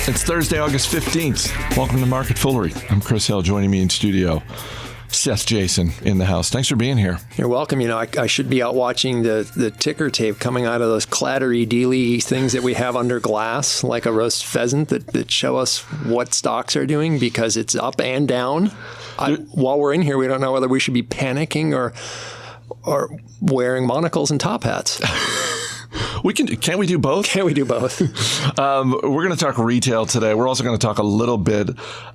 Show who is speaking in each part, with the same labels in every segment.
Speaker 1: It's Thursday, August 15th. Welcome to MarketFoolery. I'm Chris Hill. Joining me in studio, Seth Jayson in the house. Thanks for being here.
Speaker 2: You're welcome. You know, I should be out watching the ticker tape coming out of those clattery dealy things that we have under glass, like a roast pheasant that show us what stocks are doing because it's up and down. While we're in here, we don't know whether we should be panicking or wearing monocles and top hats.
Speaker 1: Can't we do both?
Speaker 2: Can we do both?
Speaker 1: We're going to talk retail today. We're also going to talk a little bit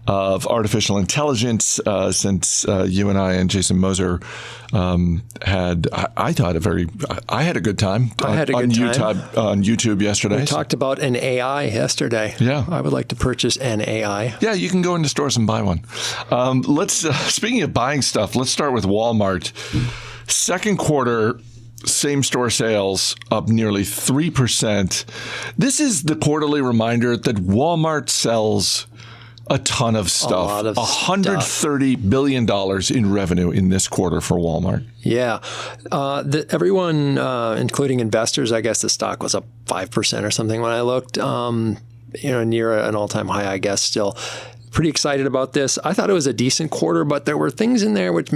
Speaker 1: of artificial intelligence since you and I and Jason Moser had a good time on YouTube yesterday.
Speaker 2: We talked about an AI yesterday.
Speaker 1: Yeah.
Speaker 2: I would like to purchase an AI.
Speaker 1: Yeah, you can go into stores and buy one. Speaking of buying stuff, let's start with Walmart. Second quarter, same-store sales up nearly 3%. This is the quarterly reminder that Walmart sells a ton of stuff.
Speaker 2: A lot of
Speaker 1: $130 billion in revenue in this quarter for Walmart.
Speaker 2: Yeah. Everyone, including investors, I guess the stock was up 5% or something when I looked, near an all-time high, I guess, still. Pretty excited about this. I thought it was a decent quarter, but there were things in there which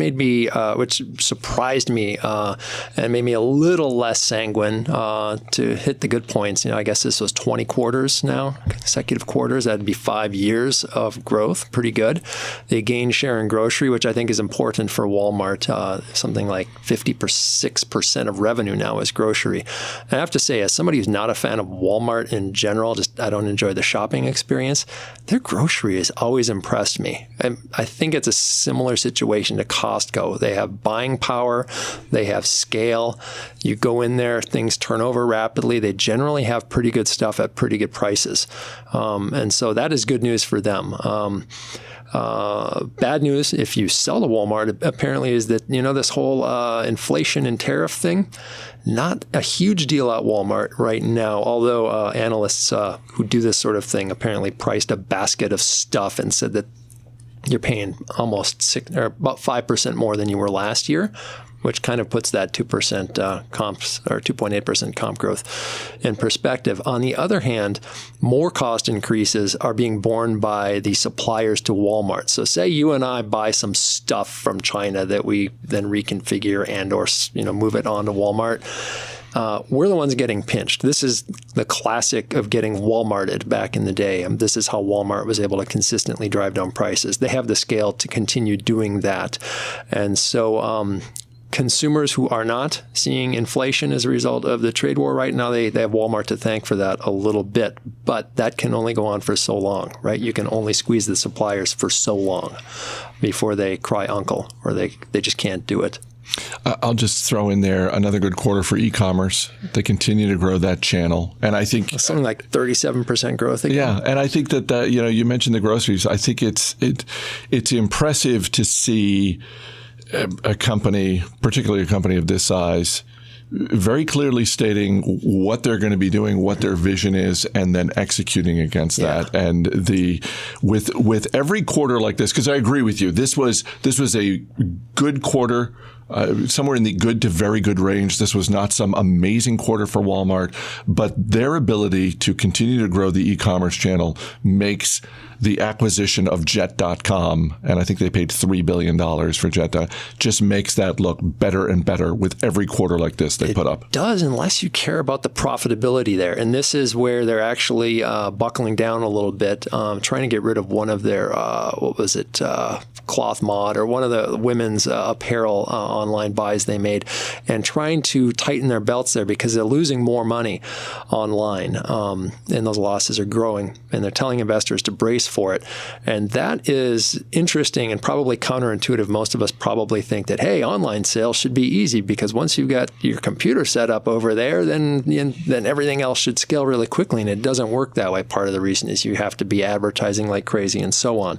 Speaker 2: surprised me and made me a little less sanguine to hit the good points. I guess this was 20 quarters now, consecutive quarters. That'd be 5 years of growth. Pretty good. They gained share in grocery, which I think is important for Walmart. Something like 56% of revenue now is grocery. And I have to say, as somebody who's not a fan of Walmart in general, I don't enjoy the shopping experience, their grocery is always impressed me. And I think it's a similar situation to Costco. They have buying power. They have scale. You go in there, things turn over rapidly. They generally have pretty good stuff at pretty good prices. And so that is good news for them. Bad news, if you sell to Walmart, apparently is that, this whole inflation and tariff thing, not a huge deal at Walmart right now, although analysts who do this sort of thing apparently priced a basket of stuff and said that you're paying about 5% more than you were last year, which kind of puts that 2% comps or 2.8% comp growth in perspective. On the other hand, more cost increases are being borne by the suppliers to Walmart. So say you and I buy some stuff from China that we then reconfigure and or move it on to Walmart. We're the ones getting pinched. This is the classic of getting Walmarted back in the day. This is how Walmart was able to consistently drive down prices. They have the scale to continue doing that. And so consumers who are not seeing inflation as a result of the trade war right now, they have Walmart to thank for that a little bit. But that can only go on for so long, right? You can only squeeze the suppliers for so long before they cry uncle or they just can't do it.
Speaker 1: I'll just throw in there another good quarter for e-commerce. They continue to grow that channel. And I think
Speaker 2: something like 37% growth again.
Speaker 1: Yeah. And I think that, you mentioned the groceries. I think it's impressive to see a company, particularly a company of this size, very clearly stating what they're going to be doing, what their vision is, and then executing against that. And with every quarter like this, because I agree with you, this was a good quarter. Somewhere in the good to very good range. This was not some amazing quarter for Walmart, but their ability to continue to grow the e-commerce channel makes the acquisition of Jet.com, and I think they paid $3 billion for Jet.com, just makes that look better and better with every quarter like this they put up.
Speaker 2: It does, unless you care about the profitability there. And this is where they're actually buckling down a little bit, trying to get rid of one of their, Cloth Mod, or one of the women's apparel online buys they made, and trying to tighten their belts there because they're losing more money online, and those losses are growing, and they're telling investors to brace for it. And that is interesting and probably counterintuitive. Most of us probably think that, hey, online sales should be easy because once you've got your computer set up over there, then everything else should scale really quickly, and it doesn't work that way. Part of the reason is you have to be advertising like crazy and so on.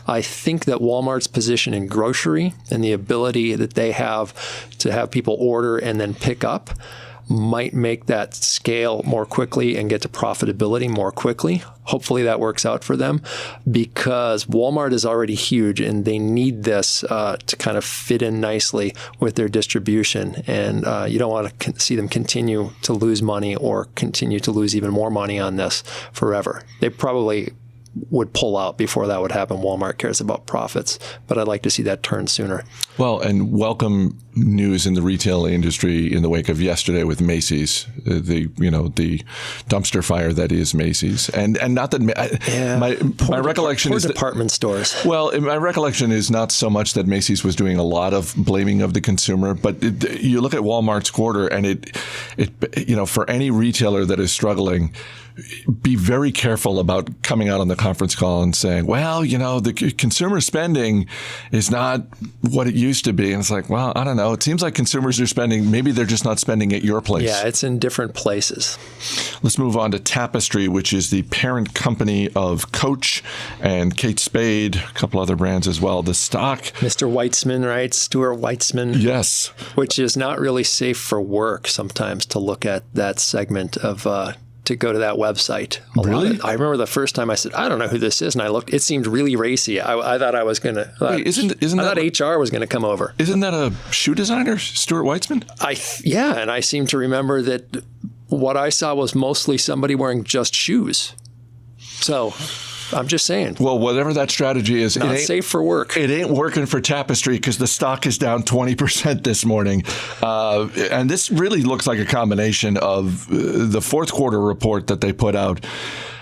Speaker 2: I think that Walmart's position in grocery and the ability that they have to have people order and then pick up might make that scale more quickly and get to profitability more quickly. Hopefully that works out for them, because Walmart is already huge and they need this to kind of fit in nicely with their distribution. And you don't want to see them continue to lose money or continue to lose even more money on this forever. They probably would pull out before that would happen. Walmart cares about profits, but I'd like to see that turn sooner.
Speaker 1: Well, and welcome news in the retail industry in the wake of yesterday with Macy's, the dumpster fire that is Macy's, and not that my recollection is
Speaker 2: department stores.
Speaker 1: Well, my recollection is not so much that Macy's was doing a lot of blaming of the consumer, but you look at Walmart's quarter, and it for any retailer that is struggling, be very careful about coming out on the conference call and saying, well, the consumer spending is not what it used to be. And it's like, well, I don't know. It seems like consumers are spending. Maybe they're just not spending at your place.
Speaker 2: Yeah, it's in different places.
Speaker 1: Let's move on to Tapestry, which is the parent company of Coach and Kate Spade, a couple other brands as well. The stock.
Speaker 2: Mr. Weitzman, right? Stuart Weitzman.
Speaker 1: Yes.
Speaker 2: Which is not really safe for work sometimes to look at that segment of to go to that website.
Speaker 1: Really?
Speaker 2: I remember the first time I said, I don't know who this is. And I looked, it seemed really racy. I thought I was going to, HR was going to come over.
Speaker 1: Isn't that a shoe designer, Stuart Weitzman?
Speaker 2: And I seem to remember that what I saw was mostly somebody wearing just shoes. So I'm just saying.
Speaker 1: Well, whatever that strategy is,
Speaker 2: not safe for work.
Speaker 1: It ain't working for Tapestry because the stock is down 20% this morning. And this really looks like a combination of the fourth quarter report that they put out,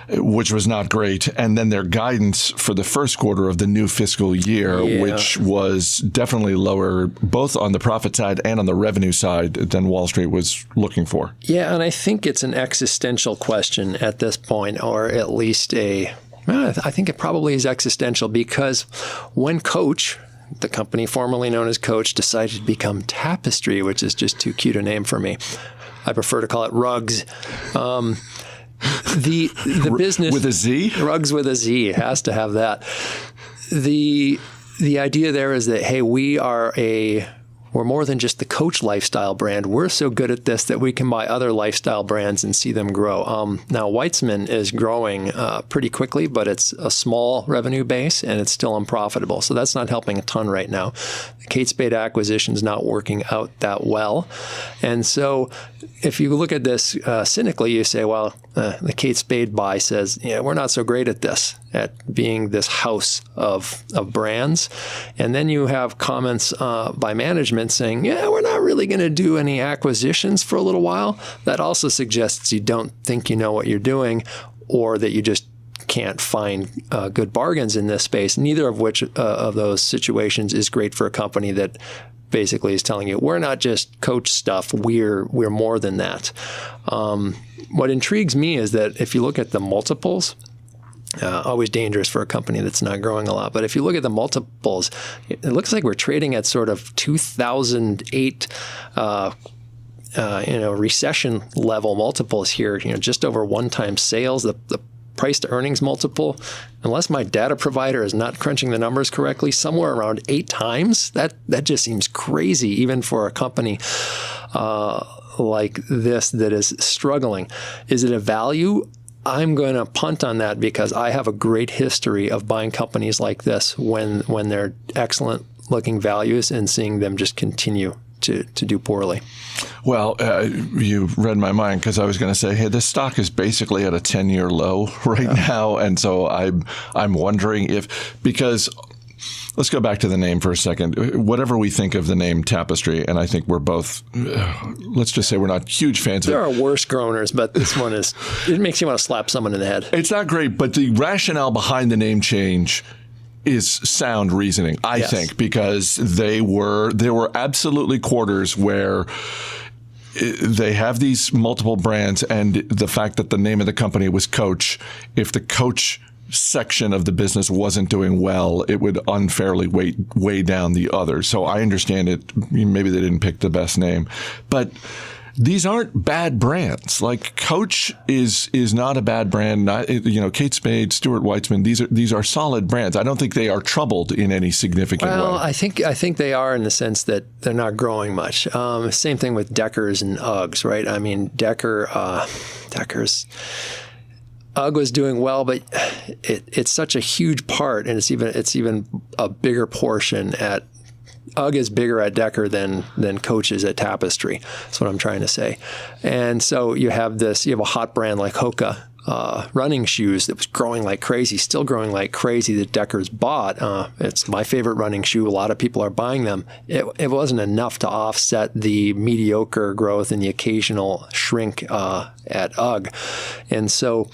Speaker 1: which was not great, and then their guidance for the first quarter of the new fiscal year, which was definitely lower, both on the profit side and on the revenue side, than Wall Street was looking for.
Speaker 2: Yeah, and I think it's an existential question at this point, or at least I think it probably is existential, because when Coach, the company formerly known as Coach, decided to become Tapestry, which is just too cute a name for me. I prefer to call it Rugs. The business
Speaker 1: with a Z?
Speaker 2: Rugs with a Z. It has to have that. The idea there is that, hey, we're more than just the Coach lifestyle brand. We're so good at this that we can buy other lifestyle brands and see them grow. Now, Weitzman is growing pretty quickly, but it's a small revenue base and it's still unprofitable. So that's not helping a ton right now. The Kate Spade acquisition is not working out that well. And so if you look at this cynically, you say, well, the Kate Spade buy says, we're not so great at this, at being this house of brands. And then you have comments by management saying, we're not really going to do any acquisitions for a little while. That also suggests you don't think you know what you're doing, or that you just can't find good bargains in this space, neither of which of those situations is great for a company that basically is telling you, we're not just Coach stuff, we're more than that. What intrigues me is that if you look at the multiples, always dangerous for a company that's not growing a lot, but if you look at the multiples, it looks like we're trading at sort of 2008 recession level multiples here, just over 1x sales. The price to earnings multiple, unless my data provider is not crunching the numbers correctly, somewhere around 8x. That just seems crazy, even for a company like this that is struggling. Is it a value? I'm going to punt on that, because I have a great history of buying companies like this when they're excellent looking values and seeing them just continue to do poorly.
Speaker 1: Well, you read my mind, because I was going to say, hey, this stock is basically at a 10-year low right now. And so I'm wondering because let's go back to the name for a second. Whatever we think of the name Tapestry, and I think we're both, let's just say we're not huge fans of it.
Speaker 2: There are worse groaners, but this one it makes you want to slap someone in the head.
Speaker 1: It's not great, but the rationale behind the name change is sound reasoning, I think, because there were absolutely quarters where they have these multiple brands, and the fact that the name of the company was Coach, if the Coach section of the business wasn't doing well, it would unfairly weigh down the others. So I understand it. Maybe they didn't pick the best name, but these aren't bad brands. Like Coach is not a bad brand. Kate Spade, Stuart Weitzman. These are solid brands. I don't think they are troubled in any significant way.
Speaker 2: Well, I think they are in the sense that they're not growing much. Same thing with Deckers and Uggs, right? I mean, Deckers. UGG was doing well, but it's such a huge part, and it's even a bigger portion at UGG is bigger at Decker than Coach is at Tapestry. That's what I'm trying to say. And so you have a hot brand like Hoka running shoes that was growing like crazy, still growing like crazy, that Decker's bought. It's my favorite running shoe. A lot of people are buying them. It wasn't enough to offset the mediocre growth and the occasional shrink at UGG. And so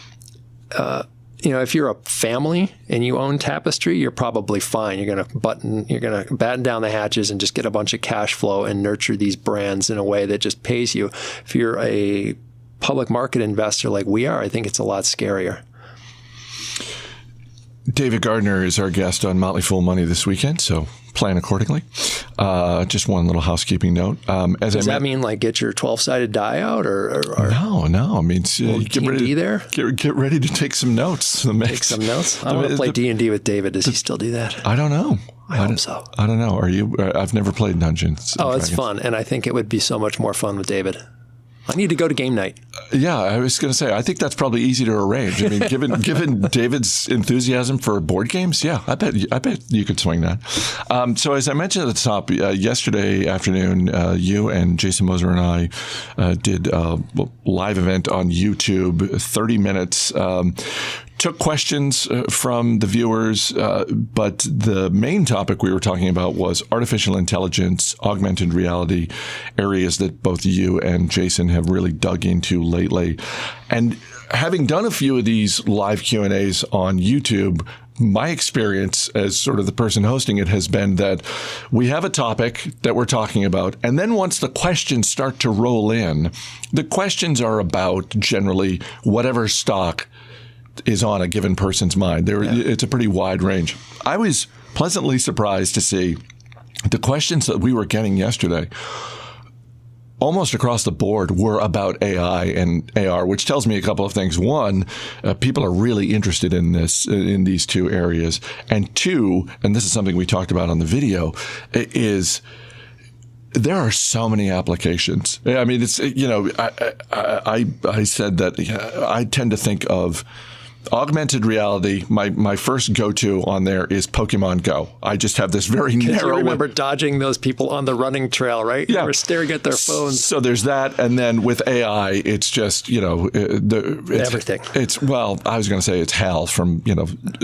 Speaker 2: if you're a family and you own Tapestry, you're probably fine. You're going to batten down the hatches and just get a bunch of cash flow and nurture these brands in a way that just pays you. If you're a public market investor like we are, I think it's a lot scarier.
Speaker 1: David Gardner is our guest on Motley Fool Money this weekend, so plan accordingly. Just one little housekeeping note.
Speaker 2: Does that mean like get your 12-sided die out, or
Speaker 1: No. I mean,
Speaker 2: get ready
Speaker 1: there. Get ready to take some notes.
Speaker 2: Take some notes. I want to play D&D with David. Does he still do that?
Speaker 1: I don't know.
Speaker 2: I hope so.
Speaker 1: I don't know. Are you? I've never played Dungeons.
Speaker 2: Oh, it's fun, and I think it would be so much more fun with David. I need to go to game night.
Speaker 1: Yeah, I was going to say, I think that's probably easy to arrange. I mean, given David's enthusiasm for board games, yeah, I bet you could swing that. So as I mentioned at the top, yesterday afternoon, you and Jason Moser and I did a live event on YouTube, 30 minutes. Took questions from the viewers, but the main topic we were talking about was artificial intelligence, augmented reality, areas that both you and Jason have really dug into lately. And having done a few of these live Q&As on YouTube, my experience as sort of the person hosting it has been that we have a topic that we're talking about, and then once the questions start to roll in, the questions are about generally whatever stock is on a given person's mind. It's a pretty wide range. I was pleasantly surprised to see the questions that we were getting yesterday almost across the board were about AI and AR, which tells me a couple of things. One, people are really interested in these two areas. And two, and this is something we talked about on the video, is there are so many applications. I mean, it's, I said that I tend to think of augmented reality. My first go-to on there is Pokemon Go. I just have this very narrow.
Speaker 2: You remember dodging those people on the running trail, right?
Speaker 1: Yeah.
Speaker 2: You were staring at their phones.
Speaker 1: So there's that, and then with AI, it's just
Speaker 2: everything.
Speaker 1: Well, I was going to say it's HAL from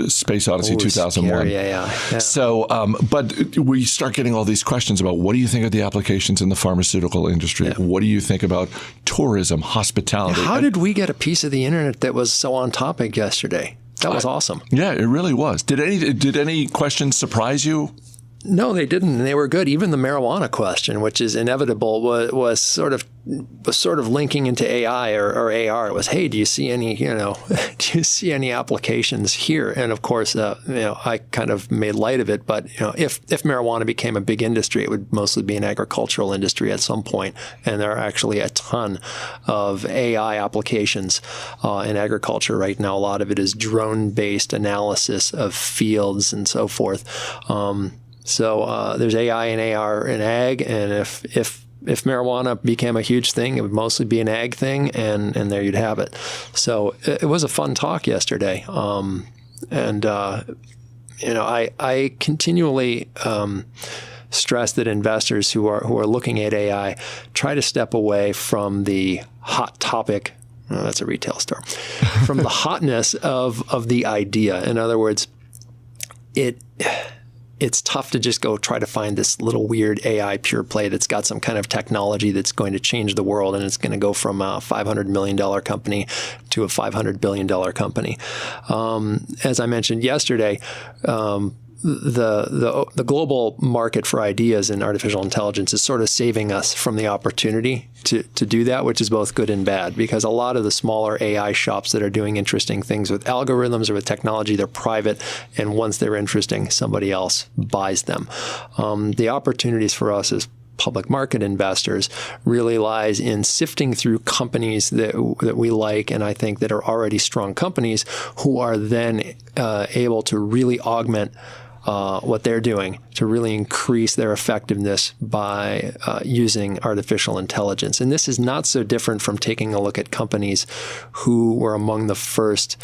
Speaker 1: Space Odyssey 2001.
Speaker 2: Scary AI. Yeah.
Speaker 1: So, but we start getting all these questions about what do you think of the applications in the pharmaceutical industry? Yeah. What do you think about tourism, hospitality?
Speaker 2: How did we get a piece of the internet that was so on topic yesterday? That was awesome.
Speaker 1: Yeah, it really was. Did any questions surprise you?
Speaker 2: No, they didn't, and they were good. Even the marijuana question, which is inevitable, was sort of linking into AI or AR. It was, hey, do you see any applications here? And of course, I kind of made light of it. But if marijuana became a big industry, it would mostly be an agricultural industry at some point. And there are actually a ton of AI applications in agriculture right now. A lot of it is drone-based analysis of fields and so forth. So there's AI and AR in ag, and if marijuana became a huge thing, it would mostly be an ag thing, and there you'd have it. So it was a fun talk yesterday, I continually stress that investors who are looking at AI try to step away from the hot topic. Oh, that's a retail store. From the hotness of the idea. In other words, it's tough to just go try to find this little weird AI pure play that's got some kind of technology that's going to change the world, and it's going to go from a $500 million company to a $500 billion company. As I mentioned yesterday, the global market for ideas in artificial intelligence is sort of saving us from the opportunity to do that, which is both good and bad, because a lot of the smaller AI shops that are doing interesting things with algorithms or with technology, they're private, and once they're interesting, somebody else buys them. The opportunities for us public market investors really lies in sifting through companies that we like and I think that are already strong companies who are then able to really augment what they're doing to really increase their effectiveness by using artificial intelligence. And this is not so different from taking a look at companies who were among the first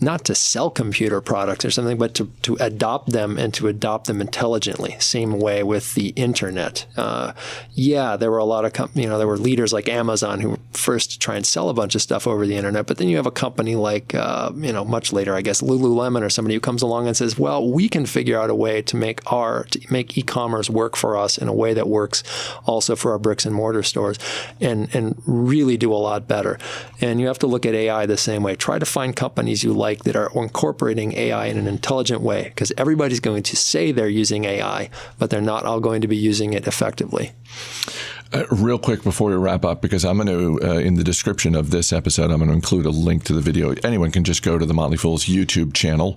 Speaker 2: not to sell computer products or something, but to adopt them and to adopt them intelligently. Same way with the internet. There were a lot of there were leaders like Amazon who were first to try and sell a bunch of stuff over the internet. But then you have a company like much later, I guess, Lululemon or somebody who comes along and says, well, we can figure out a way to make e-commerce work for us in a way that works also for our bricks and mortar stores, and really do a lot better. And you have to look at AI the same way. Try to find companies you like that are incorporating AI in an intelligent way, because everybody's going to say they're using AI, but they're not all going to be using it effectively.
Speaker 1: Real quick before we wrap up, because I'm going to, in the description of this episode, I'm going to include a link to the video. Anyone can just go to the Motley Fool's YouTube channel,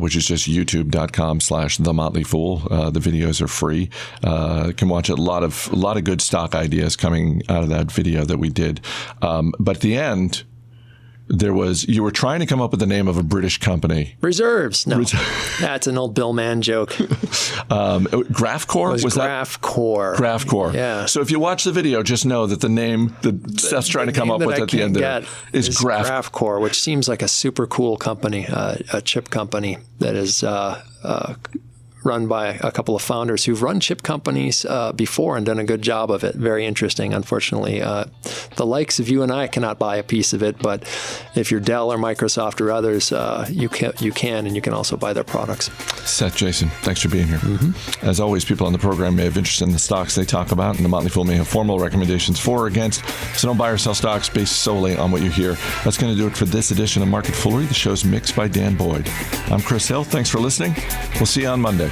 Speaker 1: which is just youtube.com/The Motley Fool. The videos are free. You can watch a lot of good stock ideas coming out of that video that we did. But at the end, you were trying to come up with the name of a British company.
Speaker 2: Reserves. No, that's an old Bill Mann joke.
Speaker 1: Graphcore?
Speaker 2: Was
Speaker 1: Graphcore.
Speaker 2: that?
Speaker 1: Graphcore.
Speaker 2: Yeah.
Speaker 1: So if you watch the video, just know that the name that Seth's trying to come up with at the end there is
Speaker 2: Graphcore, which seems like a super cool company, a chip company that is run by a couple of founders who've run chip companies before and done a good job of it. Very interesting. Unfortunately, the likes of you and I cannot buy a piece of it, but if you're Dell or Microsoft or others, you can, and you can also buy their products.
Speaker 1: Seth Jayson, thanks for being here. Mm-hmm. As always, people on the program may have interest in the stocks they talk about, and the Motley Fool may have formal recommendations for or against, so don't buy or sell stocks based solely on what you hear. That's going to do it for this edition of Market Foolery. The show's mixed by Dan Boyd. I'm Chris Hill. Thanks for listening. We'll see you on Monday.